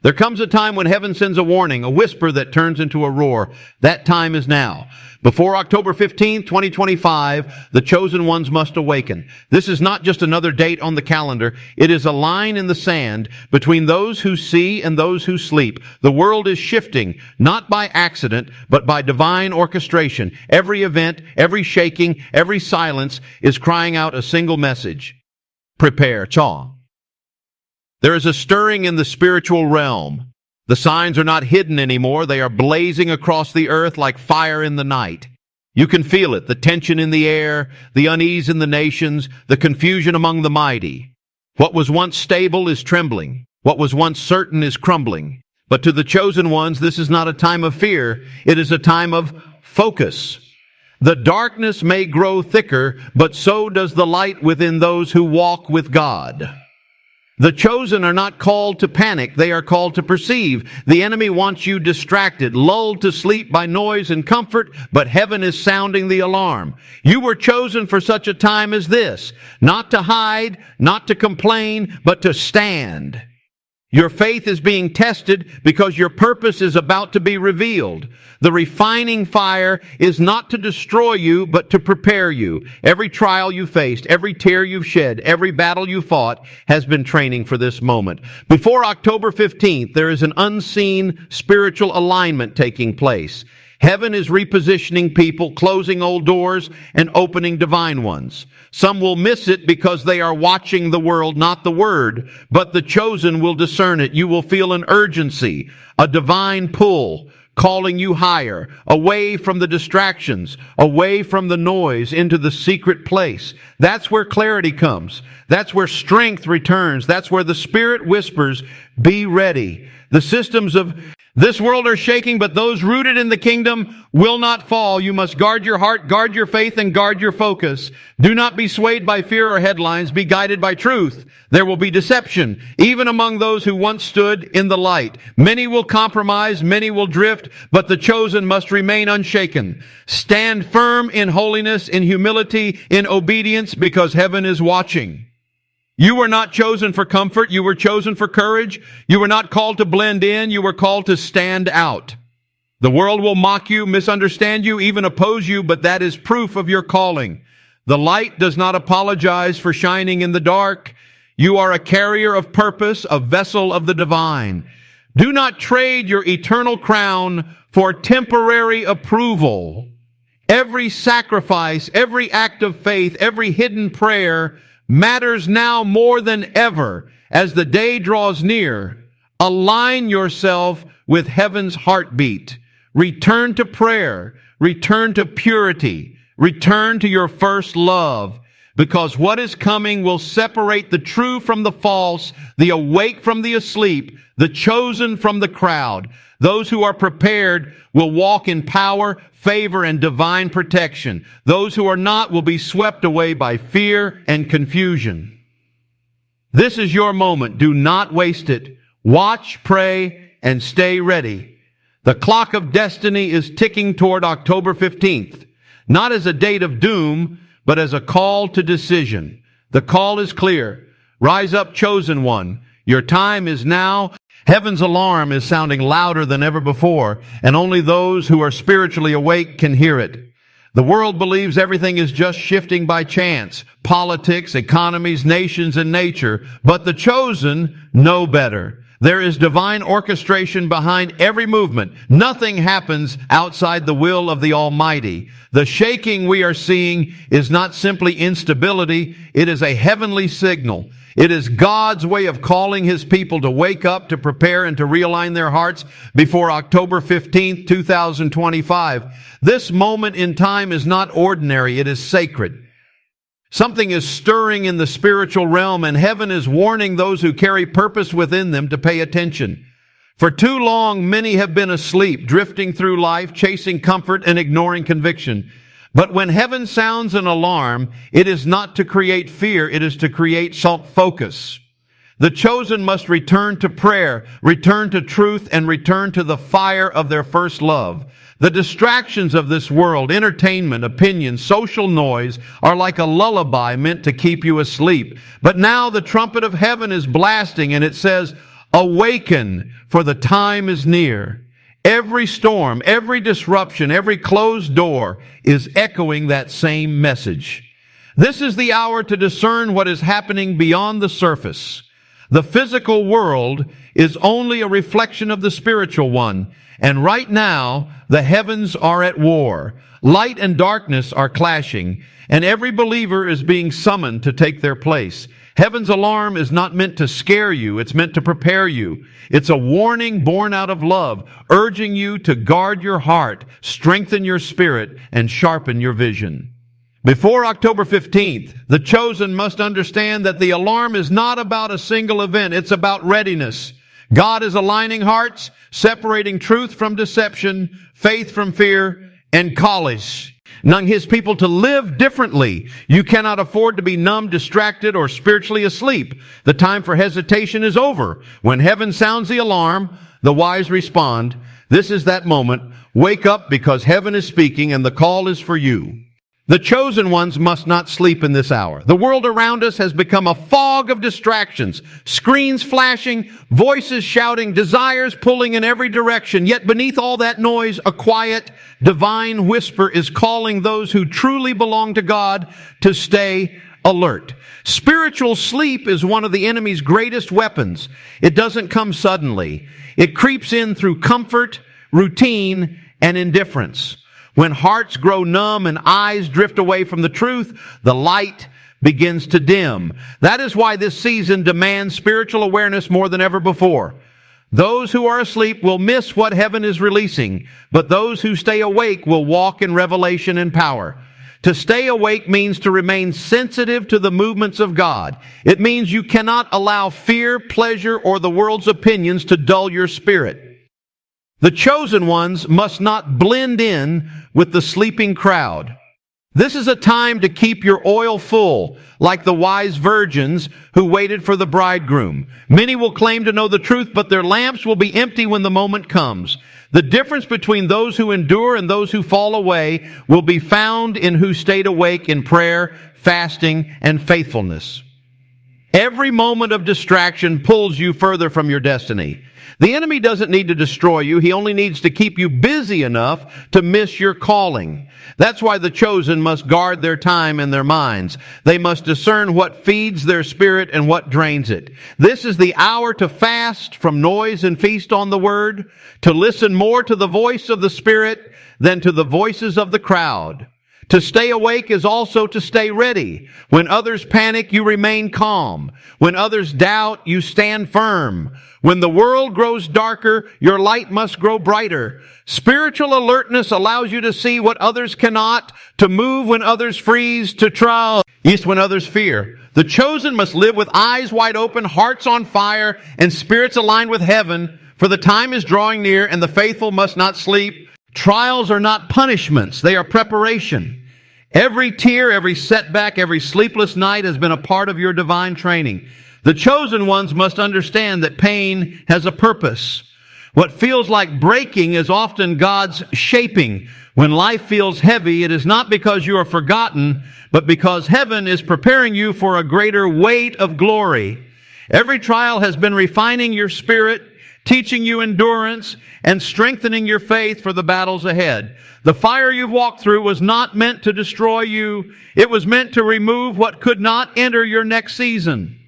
There comes a time when heaven sends a warning, a whisper that turns into a roar. That time is now. Before October 15th, 2025, the chosen ones must awaken. This is not just another date on the calendar. It is a line in the sand between those who see and those who sleep. The world is shifting, not by accident, but by divine orchestration. Every event, every shaking, every silence is crying out a single message. Prepare. Cha. There is a stirring in the spiritual realm. The signs are not hidden anymore. They are blazing across the earth like fire in the night. You can feel it, the tension in the air, the unease in the nations, the confusion among the mighty. What was once stable is trembling. What was once certain is crumbling. But to the chosen ones, this is not a time of fear. It is a time of focus. The darkness may grow thicker, but so does the light within those who walk with God. The chosen are not called to panic. They are called to perceive. The enemy wants you distracted, lulled to sleep by noise and comfort, but heaven is sounding the alarm. You were chosen for such a time as this, not to hide, not to complain, but to stand. Your faith is being tested because your purpose is about to be revealed. The refining fire is not to destroy you, but to prepare you. Every trial you faced, every tear you've shed, every battle you fought has been training for this moment. Before October 15th, there is an unseen spiritual alignment taking place. Heaven is repositioning people, closing old doors and opening divine ones. Some will miss it because they are watching the world, not the word, but the chosen will discern it. You will feel an urgency, a divine pull, calling you higher, away from the distractions, away from the noise, into the secret place. That's where clarity comes. That's where strength returns. That's where the Spirit whispers, be ready. The systems of this world are shaking, but those rooted in the kingdom will not fall. You must guard your heart, guard your faith, and guard your focus. Do not be swayed by fear or headlines. Be guided by truth. There will be deception, even among those who once stood in the light. Many will compromise, many will drift, but the chosen must remain unshaken. Stand firm in holiness, in humility, in obedience, because heaven is watching. You were not chosen for comfort. You were chosen for courage. You were not called to blend in. You were called to stand out. The world will mock you, misunderstand you, even oppose you, but that is proof of your calling. The light does not apologize for shining in the dark. You are a carrier of purpose, a vessel of the divine. Do not trade your eternal crown for temporary approval. Every sacrifice, every act of faith, every hidden prayer matters now more than ever as the day draws near. Align yourself with heaven's heartbeat. Return to prayer. Return to purity. Return to your first love. Because what is coming will separate the true from the false, the awake from the asleep, the chosen from the crowd. Those who are prepared will walk in power, favor, and divine protection. Those who are not will be swept away by fear and confusion. This is your moment. Do not waste it. Watch, pray, and stay ready. The clock of destiny is ticking toward October 15th, not as a date of doom, but as a call to decision. The call is clear. Rise up, chosen one. Your time is now. Heaven's alarm is sounding louder than ever before, and only those who are spiritually awake can hear it. The world believes everything is just shifting by chance, politics, economies, nations, and nature, but the chosen know better. There is divine orchestration behind every movement. Nothing happens outside the will of the Almighty. The shaking we are seeing is not simply instability, it is a heavenly signal. It is God's way of calling His people to wake up, to prepare, and to realign their hearts before October 15th, 2025. This moment in time is not ordinary, it is sacred. Something is stirring in the spiritual realm, and heaven is warning those who carry purpose within them to pay attention. For too long, many have been asleep, drifting through life, chasing comfort and ignoring conviction. But when heaven sounds an alarm, it is not to create fear, it is to create focus. The chosen must return to prayer, return to truth, and return to the fire of their first love. The distractions of this world, entertainment, opinion, social noise, are like a lullaby meant to keep you asleep. But now the trumpet of heaven is blasting, and it says, Awaken, for the time is near. Every storm, every disruption, every closed door is echoing that same message. This is the hour to discern what is happening beyond the surface. The physical world is only a reflection of the spiritual one, and right now the heavens are at war. Light and darkness are clashing, and every believer is being summoned to take their place. Heaven's alarm is not meant to scare you, it's meant to prepare you. It's a warning born out of love, urging you to guard your heart, strengthen your spirit, and sharpen your vision. Before October 15th, the chosen must understand that the alarm is not about a single event, it's about readiness. God is aligning hearts, separating truth from deception, faith from fear, and college. Knowing His people to live differently. You cannot afford to be numb, distracted, or spiritually asleep. The time for hesitation is over. When heaven sounds the alarm, the wise respond. This is that moment. Wake up, because heaven is speaking and the call is for you. The chosen ones must not sleep in this hour. The world around us has become a fog of distractions, screens flashing, voices shouting, desires pulling in every direction. Yet beneath all that noise, a quiet, divine whisper is calling those who truly belong to God to stay alert. Spiritual sleep is one of the enemy's greatest weapons. It doesn't come suddenly. It creeps in through comfort, routine, and indifference. When hearts grow numb and eyes drift away from the truth, the light begins to dim. That is why this season demands spiritual awareness more than ever before. Those who are asleep will miss what heaven is releasing, but those who stay awake will walk in revelation and power. To stay awake means to remain sensitive to the movements of God. It means you cannot allow fear, pleasure, or the world's opinions to dull your spirit. The chosen ones must not blend in with the sleeping crowd. This is a time to keep your oil full, like the wise virgins who waited for the bridegroom. Many will claim to know the truth, but their lamps will be empty when the moment comes. The difference between those who endure and those who fall away will be found in who stayed awake in prayer, fasting, and faithfulness. Every moment of distraction pulls you further from your destiny. The enemy doesn't need to destroy you. He only needs to keep you busy enough to miss your calling. That's why the chosen must guard their time and their minds. They must discern what feeds their spirit and what drains it. This is the hour to fast from noise and feast on the Word, to listen more to the voice of the Spirit than to the voices of the crowd. To stay awake is also to stay ready. When others panic, you remain calm. When others doubt, you stand firm. When the world grows darker, your light must grow brighter. Spiritual alertness allows you to see what others cannot, to move when others freeze, to trust when others fear. The chosen must live with eyes wide open, hearts on fire, and spirits aligned with heaven, for the time is drawing near, and the faithful must not sleep. Trials are not punishments, they are preparation. Every tear, every setback, every sleepless night has been a part of your divine training. The chosen ones must understand that pain has a purpose. What feels like breaking is often God's shaping. When life feels heavy, it is not because you are forgotten, but because heaven is preparing you for a greater weight of glory. Every trial has been refining your spirit, teaching you endurance, and strengthening your faith for the battles ahead. The fire you've walked through was not meant to destroy you. It was meant to remove what could not enter your next season.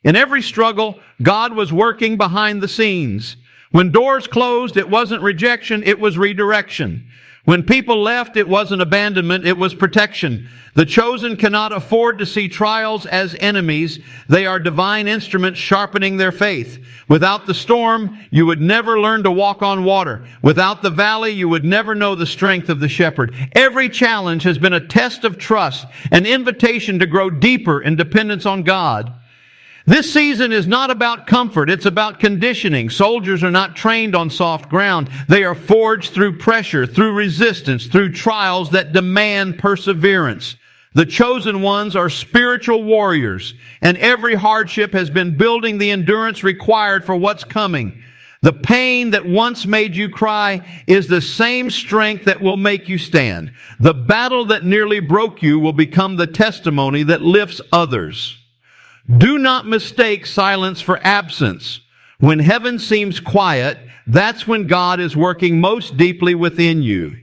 In every struggle, God was working behind the scenes. When doors closed, it wasn't rejection, it was redirection. When people left, it wasn't abandonment, it was protection. The chosen cannot afford to see trials as enemies. They are divine instruments sharpening their faith. Without the storm, you would never learn to walk on water. Without the valley, you would never know the strength of the shepherd. Every challenge has been a test of trust, an invitation to grow deeper in dependence on God. This season is not about comfort, it's about conditioning. Soldiers are not trained on soft ground. They are forged through pressure, through resistance, through trials that demand perseverance. The chosen ones are spiritual warriors, and every hardship has been building the endurance required for what's coming. The pain that once made you cry is the same strength that will make you stand. The battle that nearly broke you will become the testimony that lifts others. Do not mistake silence for absence. When heaven seems quiet, that's when God is working most deeply within you.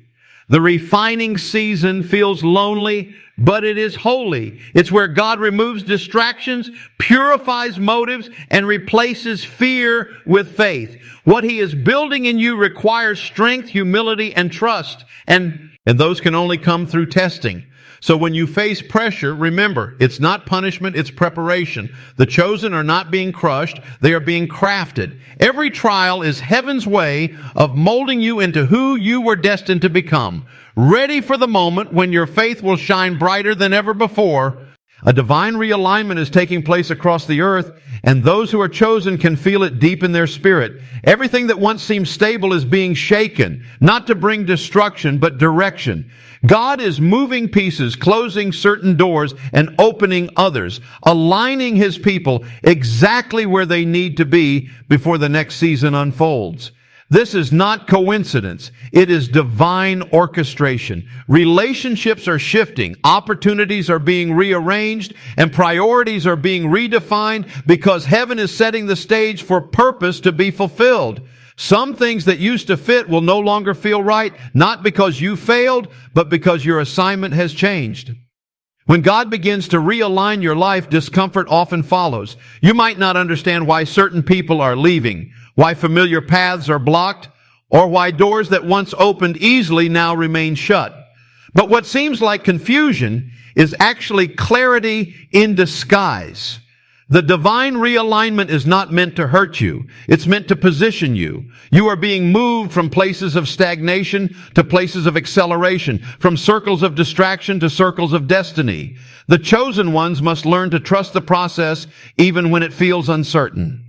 The refining season feels lonely, but it is holy. It's where God removes distractions, purifies motives, and replaces fear with faith. What He is building in you requires strength, humility, and trust. And those can only come through testing. So when you face pressure, remember, it's not punishment, it's preparation. The chosen are not being crushed, they are being crafted. Every trial is heaven's way of molding you into who you were destined to become. Ready for the moment when your faith will shine brighter than ever before. A divine realignment is taking place across the earth, and those who are chosen can feel it deep in their spirit. Everything that once seemed stable is being shaken, not to bring destruction, but direction. God is moving pieces, closing certain doors, and opening others, aligning His people exactly where they need to be before the next season unfolds. This is not coincidence. It is divine orchestration. Relationships are shifting. Opportunities are being rearranged and priorities are being redefined because heaven is setting the stage for purpose to be fulfilled. Some things that used to fit will no longer feel right, not because you failed, but because your assignment has changed. When God begins to realign your life, discomfort often follows. You might not understand why certain people are leaving, why familiar paths are blocked, or why doors that once opened easily now remain shut. But what seems like confusion is actually clarity in disguise. The divine realignment is not meant to hurt you. It's meant to position you. You are being moved from places of stagnation to places of acceleration, from circles of distraction to circles of destiny. The chosen ones must learn to trust the process even when it feels uncertain.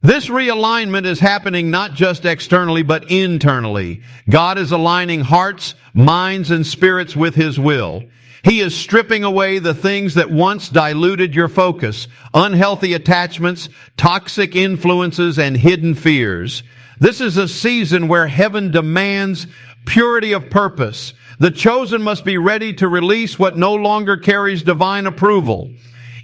This realignment is happening not just externally, but internally. God is aligning hearts, minds, and spirits with His will. He is stripping away the things that once diluted your focus, unhealthy attachments, toxic influences, and hidden fears. This is a season where heaven demands purity of purpose. The chosen must be ready to release what no longer carries divine approval.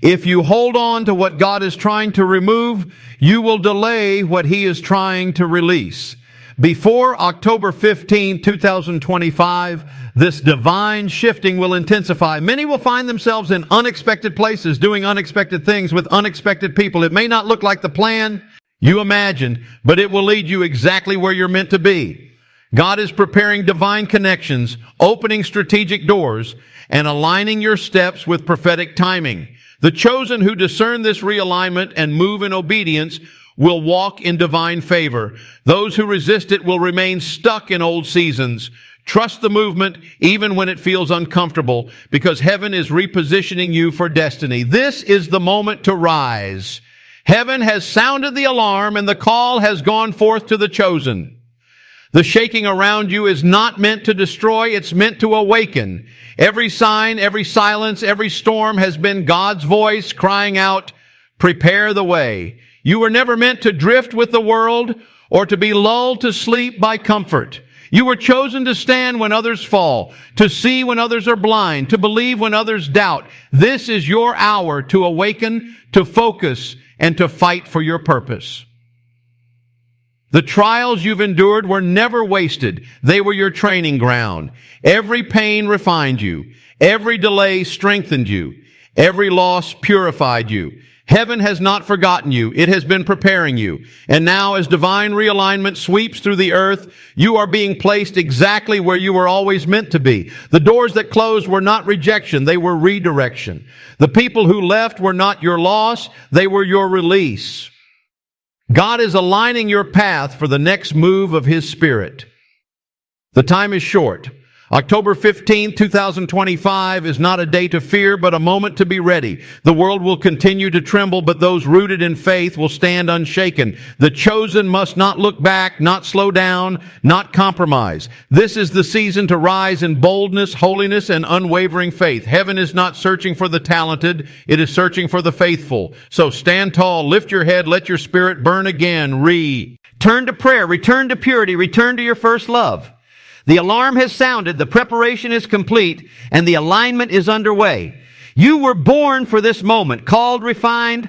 If you hold on to what God is trying to remove, you will delay what He is trying to release. Before October 15, 2025, this divine shifting will intensify. Many will find themselves in unexpected places, doing unexpected things with unexpected people. It may not look like the plan you imagined, but it will lead you exactly where you're meant to be. God is preparing divine connections, opening strategic doors, and aligning your steps with prophetic timing. The chosen who discern this realignment and move in obedience will walk in divine favor. Those who resist it will remain stuck in old seasons. Trust the movement even when it feels uncomfortable, because heaven is repositioning you for destiny. This is the moment to rise. Heaven has sounded the alarm and the call has gone forth to the chosen. The shaking around you is not meant to destroy, it's meant to awaken. Every sign, every silence, every storm has been God's voice crying out, "Prepare the way." You were never meant to drift with the world or to be lulled to sleep by comfort. You were chosen to stand when others fall, to see when others are blind, to believe when others doubt. This is your hour to awaken, to focus, and to fight for your purpose. The trials you've endured were never wasted. They were your training ground. Every pain refined you. Every delay strengthened you. Every loss purified you. Heaven has not forgotten you. It has been preparing you. And now as divine realignment sweeps through the earth, you are being placed exactly where you were always meant to be. The doors that closed were not rejection. They were redirection. The people who left were not your loss. They were your release. God is aligning your path for the next move of His Spirit. The time is short. October 15, 2025 is not a day to fear, but a moment to be ready. The world will continue to tremble, but those rooted in faith will stand unshaken. The chosen must not look back, not slow down, not compromise. This is the season to rise in boldness, holiness, and unwavering faith. Heaven is not searching for the talented, it is searching for the faithful. So stand tall, lift your head, let your spirit burn again. Turn to prayer, return to purity, return to your first love. The alarm has sounded, the preparation is complete, and the alignment is underway. You were born for this moment, called, refined,